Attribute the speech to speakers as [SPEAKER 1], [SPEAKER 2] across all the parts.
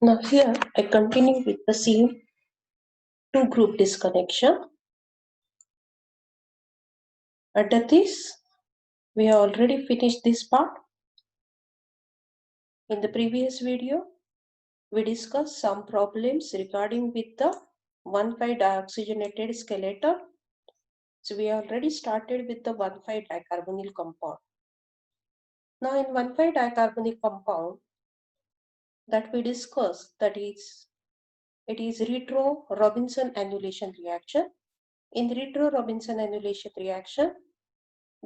[SPEAKER 1] Now here I continue with the same two group disconnection. Under this, we have already finished this part. In the previous video, we discussed some problems regarding with the 1,5-dioxygenated skeleton. So we already started with the 1,5-dicarbonyl compound. Now in 1,5-dicarbonyl compound that we discussed, it is retro-Robinson annulation reaction. In retro-Robinson annulation reaction,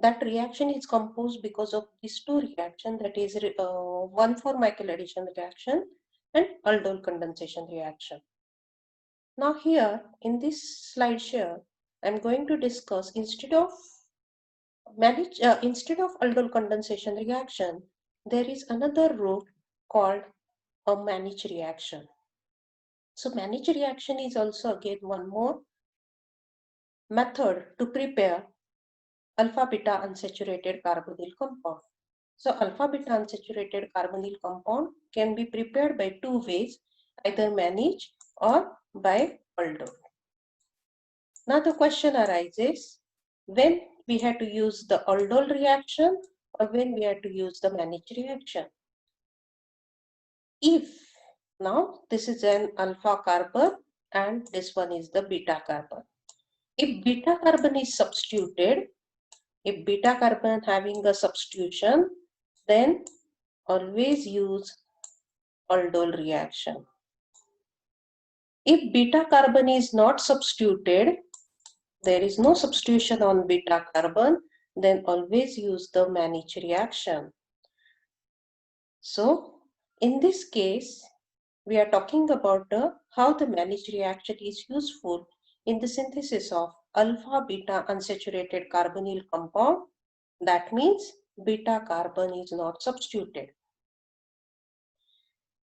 [SPEAKER 1] that reaction is composed because of these two reactions, that is 1,4-Michael addition reaction and aldol condensation reaction. Now here in this slide share, I'm going to discuss instead of aldol condensation reaction, there is another route called a Mannich reaction. So Mannich reaction is also again one more method to prepare alpha-beta unsaturated carbonyl compound. So alpha-beta unsaturated carbonyl compound can be prepared by two ways, either Mannich or by aldol. Now the question arises, when we have to use the aldol reaction or when we have to use the Mannich reaction. If now this is an alpha carbon and this one is the beta carbon. If beta carbon is substituted, if beta carbon having a substitution, then always use aldol reaction. If beta carbon is not substituted, there is no substitution on beta carbon, then always use the Mannich reaction. So in this case, we are talking about how the Mannich reaction is useful in the synthesis of alpha-beta unsaturated carbonyl compound. That means beta carbon is not substituted.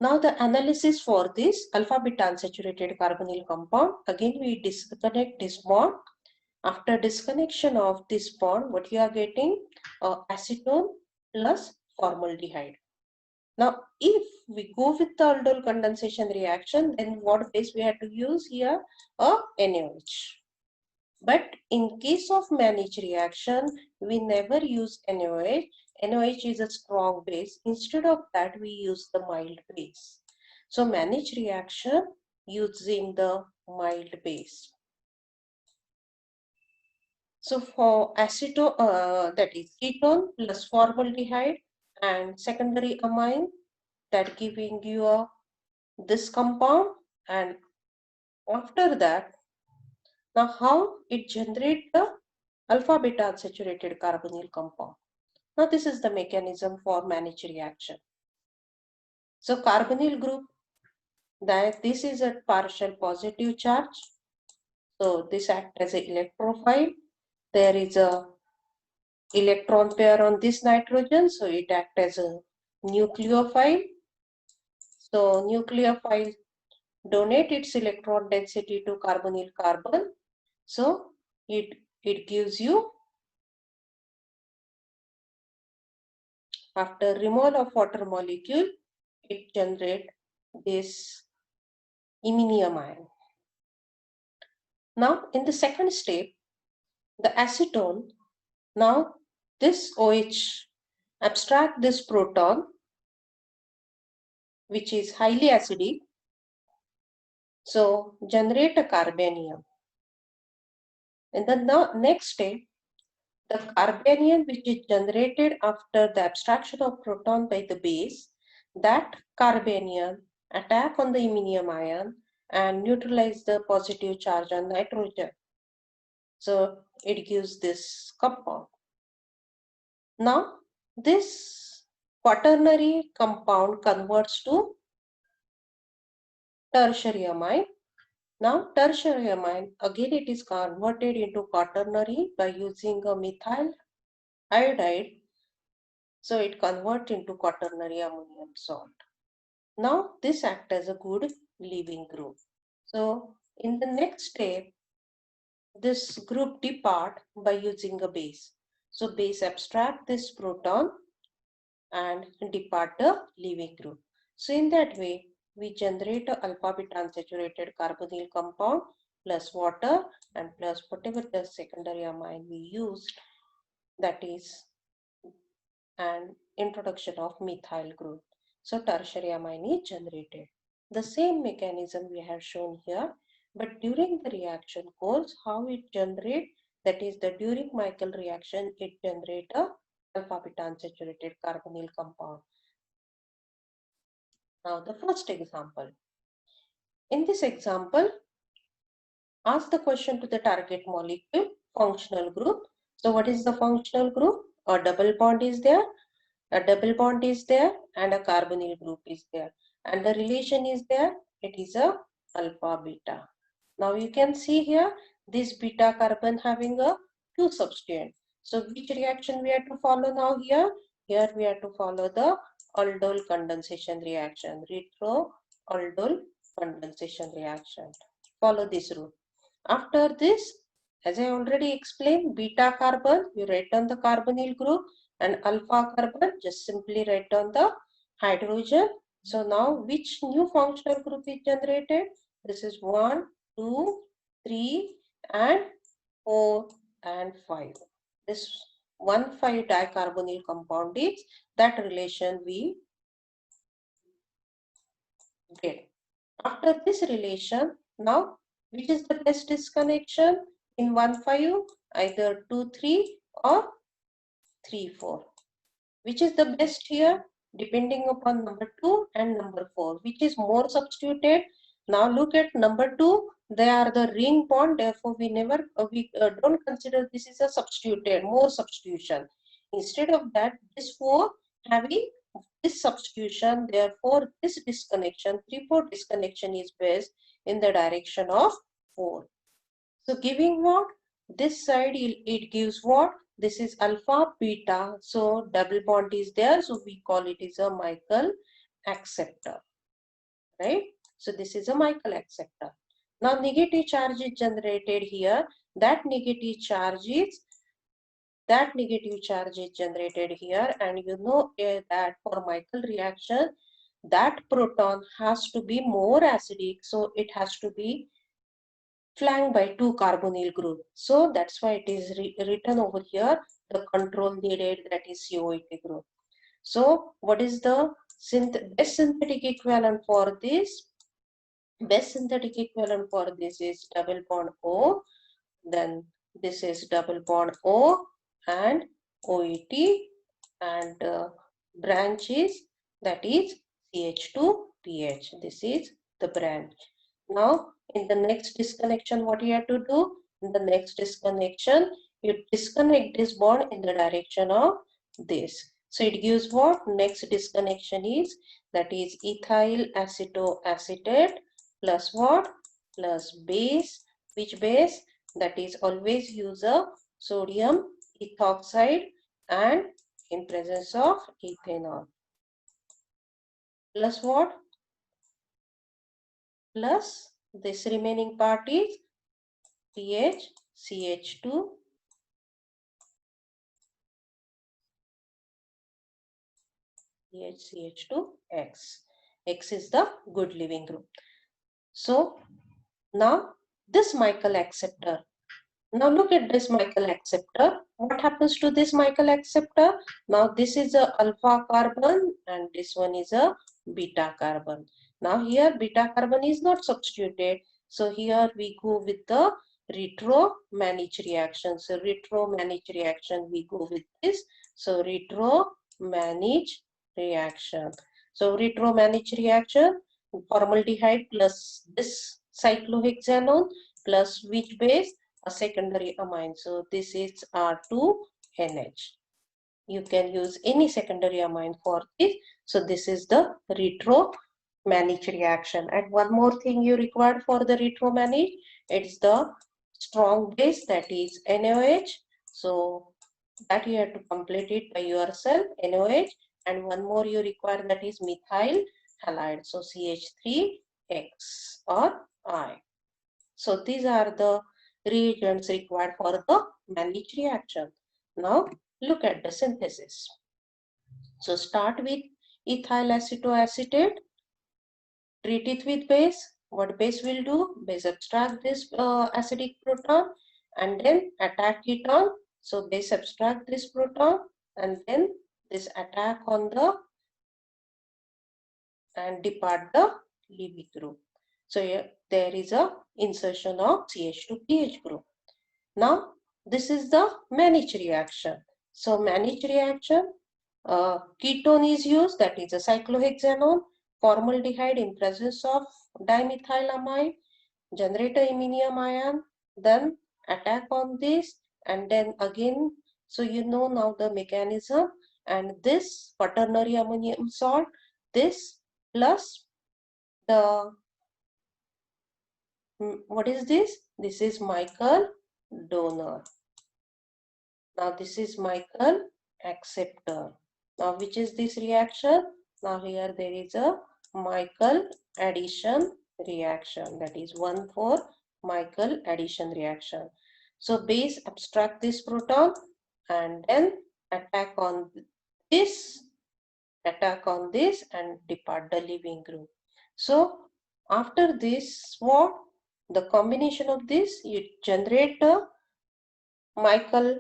[SPEAKER 1] Now the analysis for this alpha-beta unsaturated carbonyl compound, again we disconnect this bond. After disconnection of this bond, what you are getting? Acetone plus formaldehyde. Now, if we go with the aldol condensation reaction, then what base we have to use here? A NaOH. But in case of Mannich reaction, we never use NaOH. NaOH is a strong base. Instead of that, we use the mild base. So Mannich reaction using the mild base. So for acetone, that is ketone plus formaldehyde and secondary amine, that giving you this compound, and after that, now how it generates the alpha beta unsaturated carbonyl compound. Now this is the mechanism for Mannich reaction. So carbonyl group, that this is a partial positive charge. So this acts as an electrophile. There is a electron pair on this nitrogen, so it acts as a nucleophile. So nucleophile donate its electron density to carbonyl carbon. So it gives you, after removal of water molecule, it generates this iminium ion. Now in the second step, the acetone, now this OH abstract this proton, which is highly acidic, so generate a carbanium. In the next step, the carbanium which is generated after the abstraction of proton by the base, that carbanium attack on the iminium ion and neutralize the positive charge on nitrogen. So it gives this compound. Now this quaternary compound converts to tertiary amine. Now tertiary amine, again it is converted into quaternary by using a methyl iodide. So it converts into quaternary ammonium salt. Now this acts as a good leaving group. So in the next step, this group depart by using a base. So base abstract this proton and depart the leaving group. So in that way, we generate a alpha beta unsaturated carbonyl compound plus water and plus whatever the secondary amine we used, that is an introduction of methyl group. So tertiary amine is generated. The same mechanism we have shown here, but during the reaction course, how it generate, that is the during Michael reaction, it generate a alpha beta unsaturated carbonyl compound. Now the first example. In this example, ask the question to the target molecule, functional group. So what is the functional group? A double bond is there, and a carbonyl group is there. And the relation is there, it is a alpha beta. Now you can see here, this beta carbon having a 2 substituent. So which reaction we have to follow now here? Here we have to follow the aldol condensation reaction, retro-aldol condensation reaction. Follow this route. After this, as I already explained, beta carbon, you write down the carbonyl group, and alpha carbon, just simply write down the hydrogen. So now which new functional group is generated? This is 1, 2, 3, and 4, and 5. This 1,5 dicarbonyl compound is that relation we get. After this relation, now which is the best disconnection in 1,5? Either 2, 3 or 3, 4. Which is the best here? Depending upon number 2 and number 4. Which is more substituted? Now look at number 2. They are the ring bond. Therefore, we don't consider this is a substituted, more substitution. Instead of that, this 4 having this substitution. Therefore, this disconnection, 3-4 disconnection is best in the direction of 4. So giving what? This side it gives what? This is alpha beta. So double bond is there. So we call it is a Michael acceptor. Right? So this is a Michael acceptor. Now negative charge is generated here. That negative charge is generated here, and you know that for Michael reaction, that proton has to be more acidic. So it has to be flanked by 2 carbonyl group. So that's why it is written over here, the control needed, that is COET group. So what is the best synthetic equivalent for this? Best synthetic equivalent for this is double bond O, then this is double bond O and OET, and branch is, that is CH2PH. This is the branch. Now in the next disconnection, what you have to do? In the next disconnection, you disconnect this bond in the direction of this. So it gives what? Next disconnection is, that is ethyl acetoacetate plus what? Plus base. Which base? That is always use a sodium ethoxide and in presence of ethanol. Plus what? Plus this remaining part is PH, CH2, PH, CH2, X. X is the good living group. So now this Michael acceptor. Now look at this Michael acceptor. What happens to this Michael acceptor? Now this is a alpha carbon and this one is a beta carbon. Now here beta carbon is not substituted. So here we go with the retro-Mannich reaction. So retro-Mannich reaction we go with this. So retro-Mannich reaction. So retro-Mannich reaction, formaldehyde plus this cyclohexanone plus which base? A secondary amine. So this is R2NH. You can use any secondary amine for this. So this is the retro-Mannich reaction. And one more thing you require for the retro-Mannich, it's the strong base, that is NaOH. So that you have to complete it by yourself, NaOH. And one more you require, that is methyl halide. So CH3X or I. So these are the reagents required for the Mannich reaction. Now look at the synthesis. So start with ethyl acetoacetate. treat it with base. What base will do? Base subtract this acidic proton and then attack it on. So base subtract this proton and then this attack on the and depart the Levy group. So here, there is a insertion of CH2PH group. Now this is the Mannich reaction. So Mannich reaction, ketone is used, that is a cyclohexanone, formaldehyde in presence of dimethylamide, generate a iminium ion, then attack on this, and then again, so you know now the mechanism, and this quaternary ammonium salt, this plus the, what is this? This is Michael donor. Now this is Michael acceptor. Now which is this reaction? Now here there is a Michael addition reaction, that is 1,4 Michael addition reaction. So base abstract this proton and then attack on this and depart the leaving group. So after this, what? The combination of this, you generate a Michael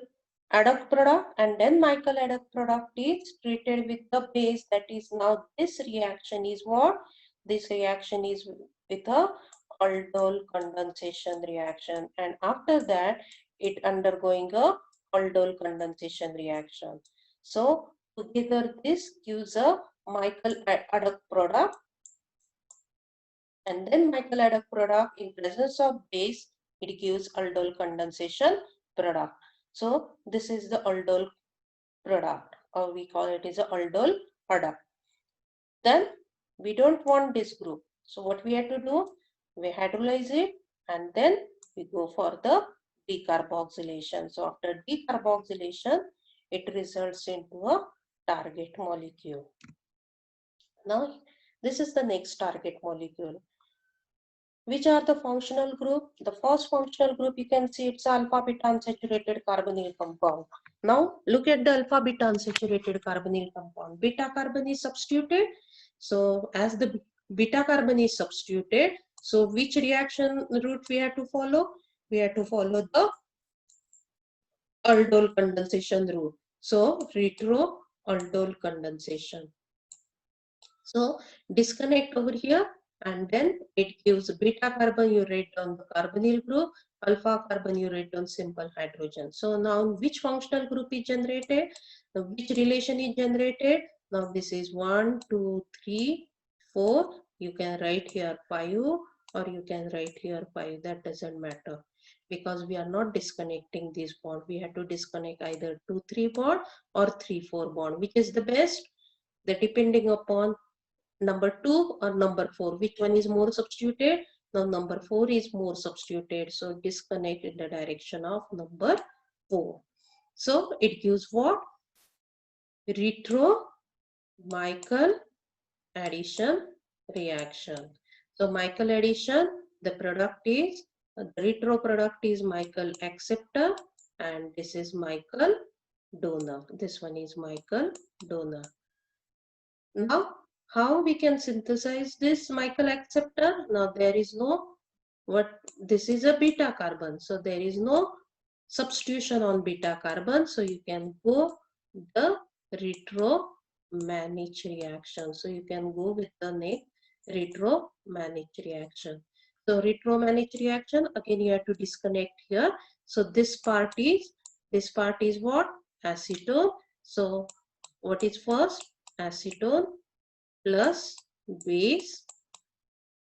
[SPEAKER 1] adduct product, and then Michael adduct product is treated with the base, that is now this reaction is what? This reaction is with a aldol condensation reaction, and after that it undergoing a aldol condensation reaction. So together this gives a Michael adduct product, and then Michael adduct product in presence of base, it gives aldol condensation product. So this is the aldol product, or we call it as a aldol product. Then we don't want this group. So what we have to do? We hydrolyze it and then we go for the decarboxylation. So after decarboxylation, it results into a target molecule. Now this is the next target molecule. Which are the functional group? The first functional group, you can see it's alpha beta unsaturated carbonyl compound. Now look at the alpha beta unsaturated carbonyl compound. Beta carbon is substituted. So as the beta carbon is substituted, so which reaction route we have to follow? We have to follow the aldol condensation route. So retro aldol condensation. So disconnect over here, and then it gives beta carbon, you write down the carbonyl group, alpha carbon, you write down simple hydrogen. So now which functional group is generated? Now, which relation is generated? Now this is 1, 2, 3, 4. You can write here 5 or you can write here 5. That doesn't matter, because we are not disconnecting this bond. We have to disconnect either 2, 3 bond or 3, 4 bond. Which is the best? The depending upon number 2 or number 4, which one is more substituted? Now number 4 is more substituted, so disconnect in the direction of number 4. So it gives what? Retro Michael addition reaction. So Michael addition, the product is, the retro product is Michael acceptor, and this is Michael donor. This one is Michael donor. Now how we can synthesize this Michael acceptor? Now there is no, this is a beta carbon, so there is no substitution on beta carbon, so you can go the retro Mannich reaction. So you can go with the next retro Mannich reaction. So retro Mannich reaction, again you have to disconnect here. So this part is what? Acetone. So what is first? Acetone plus base,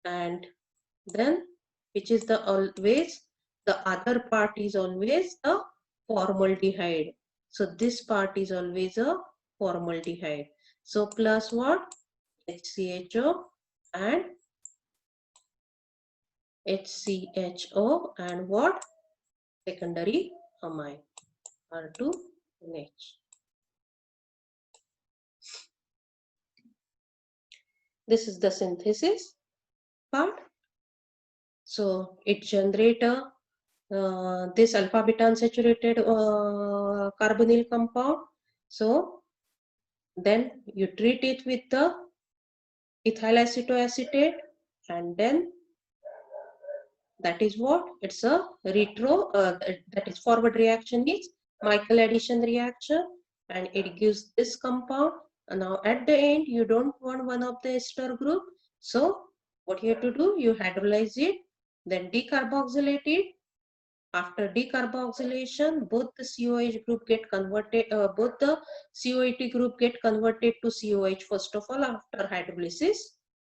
[SPEAKER 1] and then which is the always, the other part is always the formaldehyde. So this part is always a formaldehyde. So plus what? HCHO and HCHO and what? Secondary amine, R2NH. This is the synthesis part. So it generates this alpha beta unsaturated carbonyl compound. So then you treat it with the ethyl acetoacetate and then that is what it's a retro, that is forward reaction is Michael addition reaction, and it gives this compound. And now at the end, you don't want one of the ester group. So what you have to do, you hydrolyze it, then decarboxylate it. After decarboxylation, both the COH group get converted, both the COET group get converted to COH first of all after hydrolysis.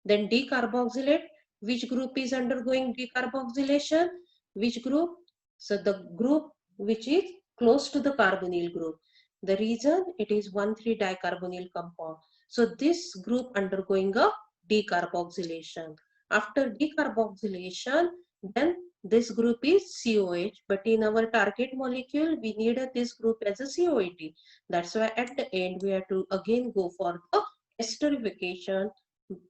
[SPEAKER 1] Then decarboxylate. Which group is undergoing decarboxylation? Which group? So the group which is close to the carbonyl group. The reason it is 1,3-dicarbonyl compound. So this group undergoing a decarboxylation. After decarboxylation, then this group is COH, but in our target molecule, we need this group as a COET. That's why at the end, we have to again go for the esterification,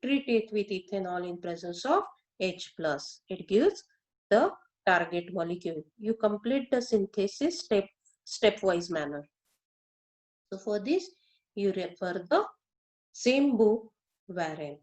[SPEAKER 1] treat it with ethanol in presence of H+. It gives the target molecule. You complete the synthesis stepwise manner. So for this, you refer the same book, Warren.